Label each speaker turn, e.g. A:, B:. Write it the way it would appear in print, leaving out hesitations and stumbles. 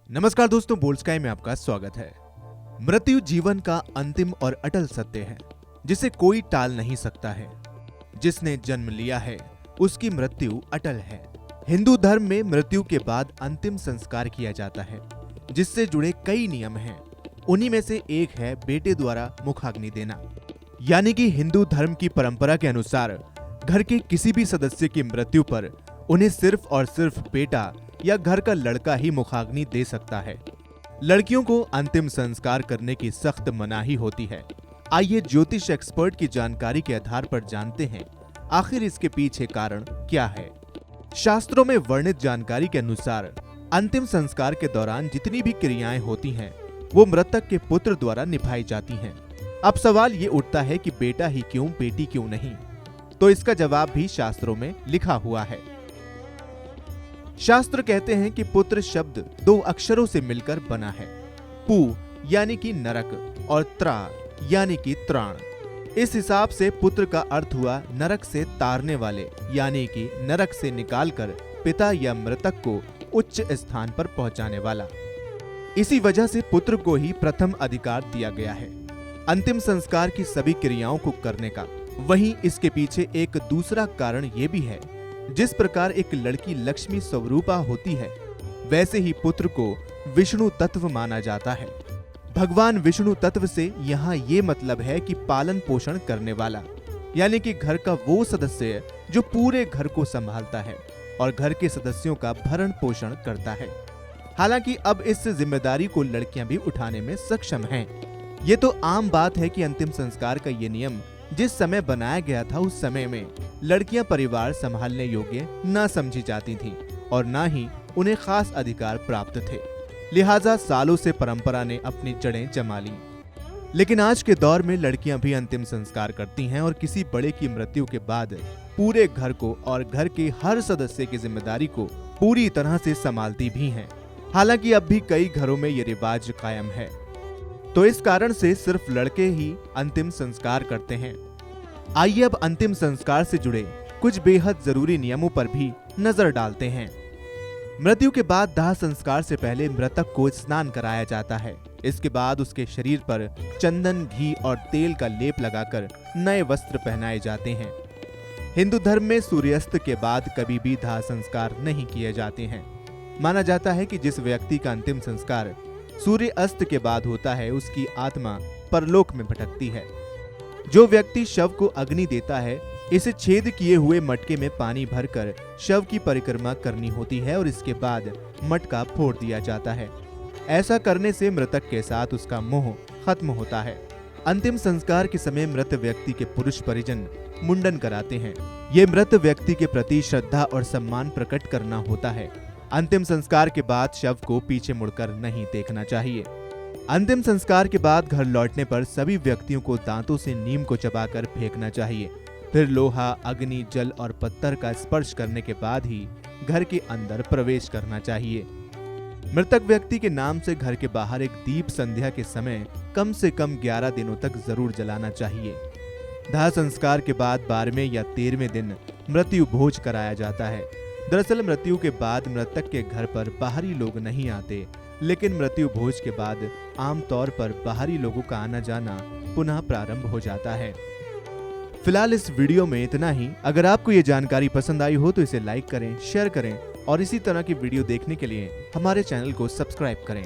A: नमस्कार दोस्तों, bold sky में आपका स्वागत है। मृत्यु जीवन का अंतिम और अटल सत्य है जिसे कोई टाल नहीं सकता है। जिसने जन्म लिया है उसकी मृत्यु अटल है। हिंदू धर्म में मृत्यु के बाद अंतिम संस्कार किया जाता है जिससे जुड़े कई नियम हैं। उन्हीं में से एक है बेटे द्वारा मुखाग्नि देना। यानी कि हिंदू धर्म की परंपरा के अनुसार घर के किसी भी सदस्य की मृत्यु पर उन्हें सिर्फ और सिर्फ बेटा या घर का लड़का ही मुखाग्नि दे सकता है। लड़कियों को अंतिम संस्कार करने की सख्त मनाही होती है। आइए ज्योतिष एक्सपर्ट की जानकारी के आधार पर जानते हैं आखिर इसके पीछे कारण क्या है। शास्त्रों में वर्णित जानकारी के अनुसार अंतिम संस्कार के दौरान जितनी भी क्रियाएं होती हैं वो मृतक के पुत्र द्वारा निभाई जाती हैं। अब सवाल ये उठता है कि बेटा ही क्यों, बेटी क्यों नहीं? तो इसका जवाब भी शास्त्रों में लिखा हुआ है। शास्त्र कहते हैं कि पुत्र शब्द दो अक्षरों से मिलकर बना है। पू यानी कि नरक और त्रा यानी कि त्राण। इस हिसाब से पुत्र का अर्थ हुआ नरक से तारने वाले, यानी कि नरक से निकालकर पिता या मृतक को उच्च स्थान पर पहुंचाने वाला। इसी वजह से पुत्र को ही प्रथम अधिकार दिया गया है अंतिम संस्कार की सभी क्रियाओं को करने का। वहीं इसके पीछे एक दूसरा कारण ये भी है, जिस प्रकार एक लड़की लक्ष्मी स्वरूपा होती है वैसे ही पुत्र को विष्णु तत्व माना जाता है। भगवान विष्णु तत्व से यहाँ ये मतलब है कि पालन पोषण करने वाला, यानी कि घर का वो सदस्य जो पूरे घर को संभालता है और घर के सदस्यों का भरण पोषण करता है। हालांकि अब इस जिम्मेदारी को लड़कियां भी उठाने में सक्षम हैं। ये तो आम बात है कि अंतिम संस्कार का ये नियम जिस समय बनाया गया था उस समय में लड़कियां परिवार संभालने योग्य न समझी जाती थीं और न ही उन्हें खास अधिकार प्राप्त थे। लिहाजा सालों से परंपरा ने अपनी जड़ें जमा ली। लेकिन आज के दौर में लड़कियां भी अंतिम संस्कार करती हैं और किसी बड़े की मृत्यु के बाद पूरे घर को और घर के हर सदस्य की जिम्मेदारी को पूरी तरह से संभालती भी हैं। हालांकि अब भी कई घरों में ये रिवाज कायम है, तो इस कारण से सिर्फ लड़के ही अंतिम संस्कार करते हैं। आइए अब अंतिम संस्कार से जुड़े कुछ बेहद जरूरी नियमों पर भी नजर डालते हैं। मृत्यु के बाद दाह संस्कार से पहले मृतक को स्नान कराया जाता है। इसके बाद उसके शरीर पर चंदन, घी और तेल का लेप लगाकर नए वस्त्र पहनाए जाते हैं। हिंदू धर्म में सूर्यास्त के बाद कभी भी दाह संस्कार नहीं किए जाते हैं। माना जाता है कि जिस व्यक्ति का अंतिम संस्कार सूर्य अस्त के बाद होता है उसकी आत्मा परलोक में भटकती है। जो व्यक्ति शव को अग्नि देता है इसे छेद किए हुए मटके में पानी भरकर शव की परिक्रमा करनी होती है और इसके बाद मटका फोड़ दिया जाता है। ऐसा करने से मृतक के साथ उसका मोह खत्म होता है। अंतिम संस्कार के समय मृत व्यक्ति के पुरुष परिजन मुंडन कराते हैं। ये मृत व्यक्ति के प्रति श्रद्धा और सम्मान प्रकट करना होता है। अंतिम संस्कार के बाद शव को पीछे मुड़कर नहीं देखना चाहिए। अंतिम संस्कार के बाद घर लौटने पर सभी व्यक्तियों को दांतों से नीम को चबाकर फेंकना चाहिए। फिर लोहा, अग्नि, जल और पत्थर का स्पर्श करने के बाद ही घर के अंदर प्रवेश करना चाहिए। मृतक व्यक्ति के नाम से घर के बाहर एक दीप संध्या के समय कम से कम 11 दिनों तक जरूर जलाना चाहिए। दाह संस्कार के बाद 12वें या 13वें दिन मृत्यु भोज कराया जाता है। दरअसल मृत्यु के बाद मृतक के घर पर बाहरी लोग नहीं आते, लेकिन मृत्यु भोज के बाद आमतौर पर बाहरी लोगों का आना जाना पुनः प्रारंभ हो जाता है। फिलहाल इस वीडियो में इतना ही। अगर आपको ये जानकारी पसंद आई हो तो इसे लाइक करें, शेयर करें और इसी तरह की वीडियो देखने के लिए हमारे चैनल को सब्सक्राइब करें।